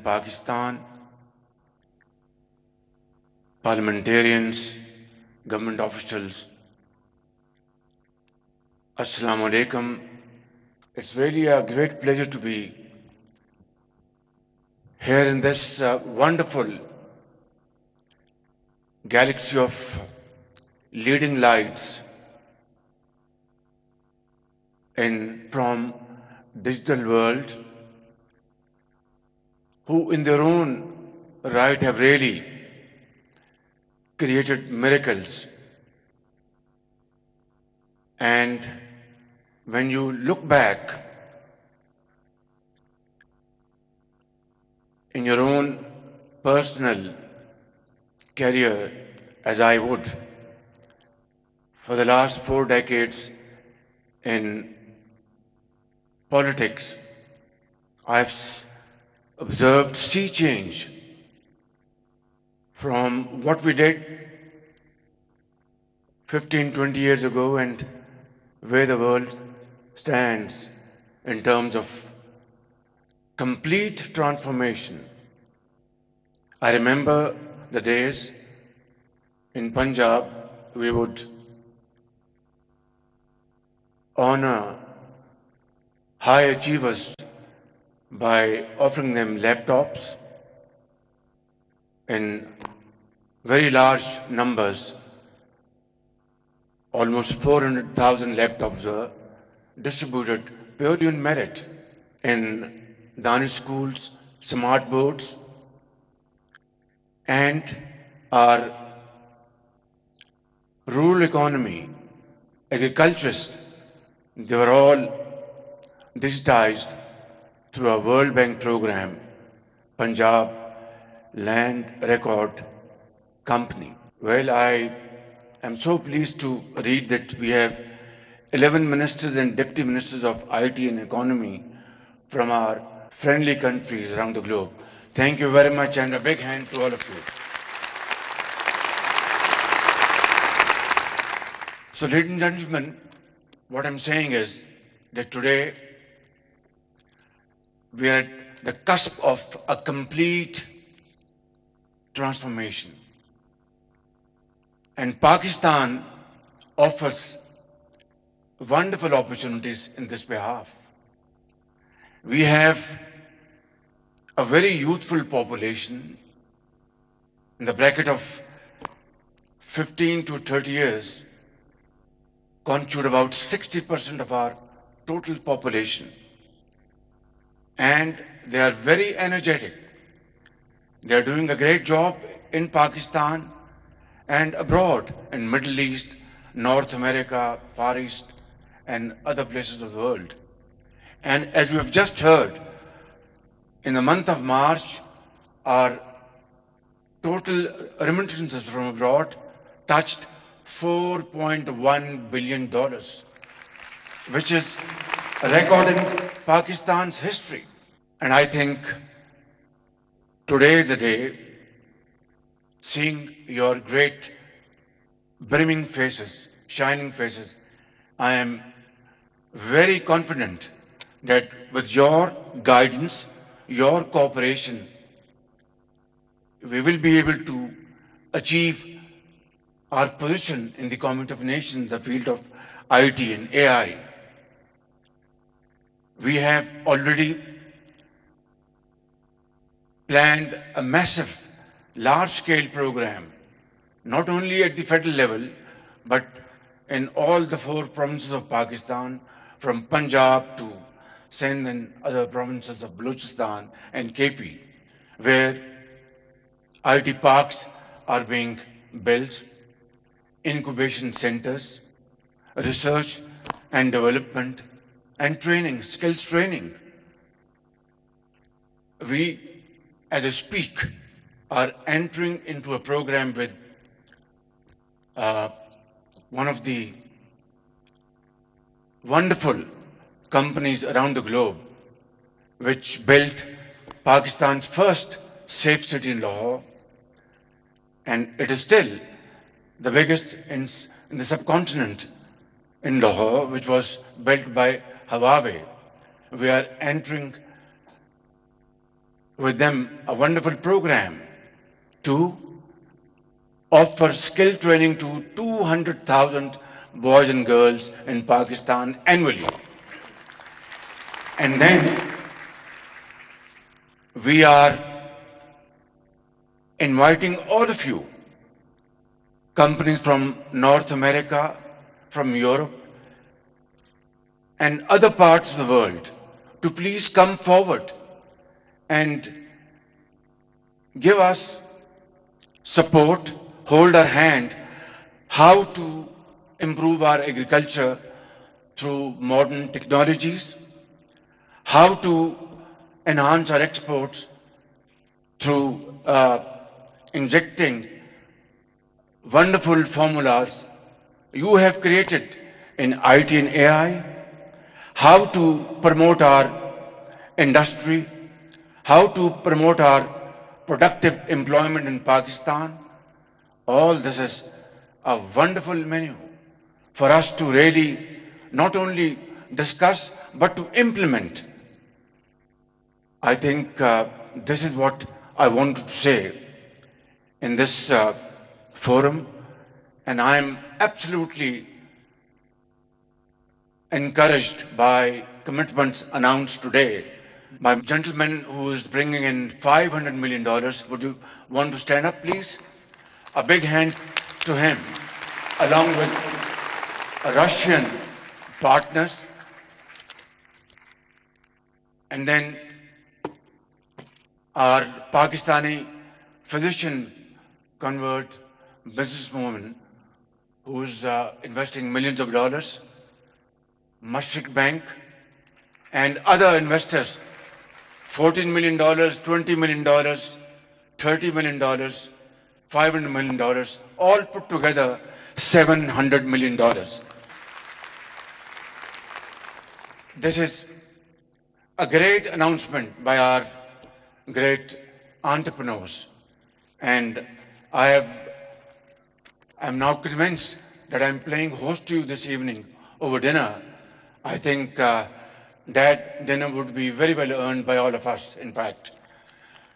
Pakistan, parliamentarians, government officials, Assalamu alaikum. It's really a great pleasure to be here in this wonderful galaxy of leading lights from digital world, who in their own right have really created miracles. And when you look back in your own personal career, as I would, for the last 4 decades in politics, I've observed sea change from what we did 15, 20 years ago and where the world stands in terms of complete transformation. I remember the days in Punjab we would honor high achievers by offering them laptops in very large numbers. Almost 400,000 laptops were distributed purely on merit in Danish schools, smart boards, and our rural economy, agriculturists, they were all digitized through a World Bank program, Punjab Land Record Company. Well, I am so pleased to read that we have 11 ministers and deputy ministers of IT and economy from our friendly countries around the globe. Thank you very much, and a big hand to all of you. So, ladies and gentlemen, what I'm saying is that today we are at the cusp of a complete transformation. And Pakistan offers wonderful opportunities in this behalf. We have a very youthful population in the bracket of 15 to 30 years, constitute about 60% of our total population. And they are very energetic. They are doing a great job in Pakistan and abroad in Middle East, North America, Far East, and other places of the world. And as we have just heard, in the month of March, our total remittances from abroad touched $4.1 billion, which is a record in Pakistan's history. And I think today is the day, seeing your great brimming faces, shining faces, I am very confident that with your guidance, your cooperation, we will be able to achieve our position in the Commonwealth of Nations, the field of IT and AI. We have already planned a massive, large-scale program, not only at the federal level, but in all the 4 provinces of Pakistan, from Punjab to Sindh and other provinces of Balochistan and KP, where IT parks are being built, incubation centers, research and development, and training, skills training. We, as I speak, are entering into a program with one of the wonderful companies around the globe, which built Pakistan's first safe city in Lahore, and it is still the biggest in the subcontinent in Lahore, which was built by Huawei. We are entering with them a wonderful program to offer skill training to 200,000 boys and girls in Pakistan annually. And then we are inviting all of you, companies from North America, from Europe, and other parts of the world, to please come forward and give us support, hold our hand, how to improve our agriculture through modern technologies, how to enhance our exports through injecting wonderful formulas you have created in IT and AI, how to promote our industry, how to promote our productive employment in Pakistan. All this is a wonderful menu for us to really not only discuss but to implement. I think this is what I wanted to say in this forum, and I am absolutely encouraged by commitments announced today by a gentleman who is bringing in $500 million. Would you want to stand up, please? A big hand to him, along with Russian partners. And then our Pakistani physician convert businesswoman who's investing millions of dollars, Mashriq Bank, and other investors, $14 million, $20 million, $30 million, $500 million, all put together $700 million. This is a great announcement by our great entrepreneurs. And I'm now convinced that I'm playing host to you this evening over dinner. I think that dinner would be very well earned by all of us, in fact.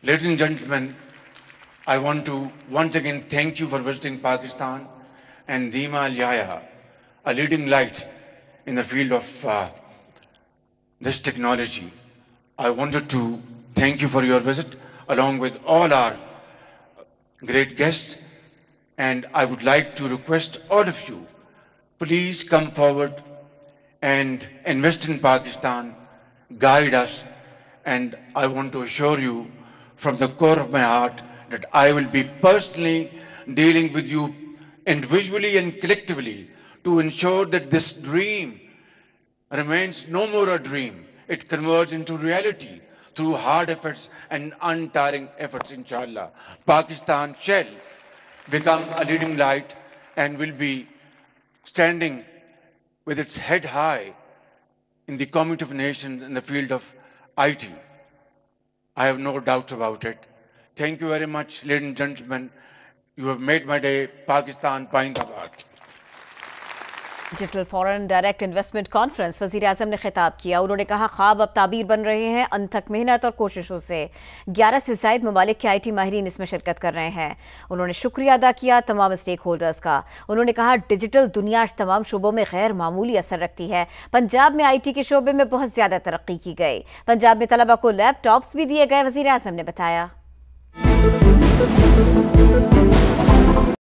Ladies and gentlemen, I want to once again thank you for visiting Pakistan, and Dima Al Yahya, a leading light in the field of this technology. I wanted to thank you for your visit, along with all our great guests, and I would like to request all of you, please come forward and invest in Pakistan, guide us, and I want to assure you from the core of my heart that I will be personally dealing with you individually and collectively to ensure that this dream remains no more a dream. It converts into reality through hard efforts and untiring efforts, inshallah. Pakistan shall become a leading light and will be standing with its head high in the Community of Nations in the field of IT. I have no doubts about it. Thank you very much, ladies and gentlemen. You have made my day. Pakistan Paindabad. Digital foreign direct investment conference वज़ीर आज़म ने खिताब किया। उन्होंने कहा ख्वाब अब ताबीर बन रहे हैं अनथक मेहनत और कोशिशों से। 11 से ज़ायद ममालिक के IT माहिरीन इसमें शिरकत कर रहे हैं। उन्होंने शुक्रिया अदा किया तमाम स्टेक होल्डर्स का। उन्होंने कहा डिजिटल दुनिया आज तमाम शोबों में गैर मामूली असर रखती है। पंजाब में IT के शोबे में बहुत ज़्यादा तरक्की की गई। पंजाब में तलबा को लैपटॉप्स भी दिए गए, वज़ीर आज़म ने बताया।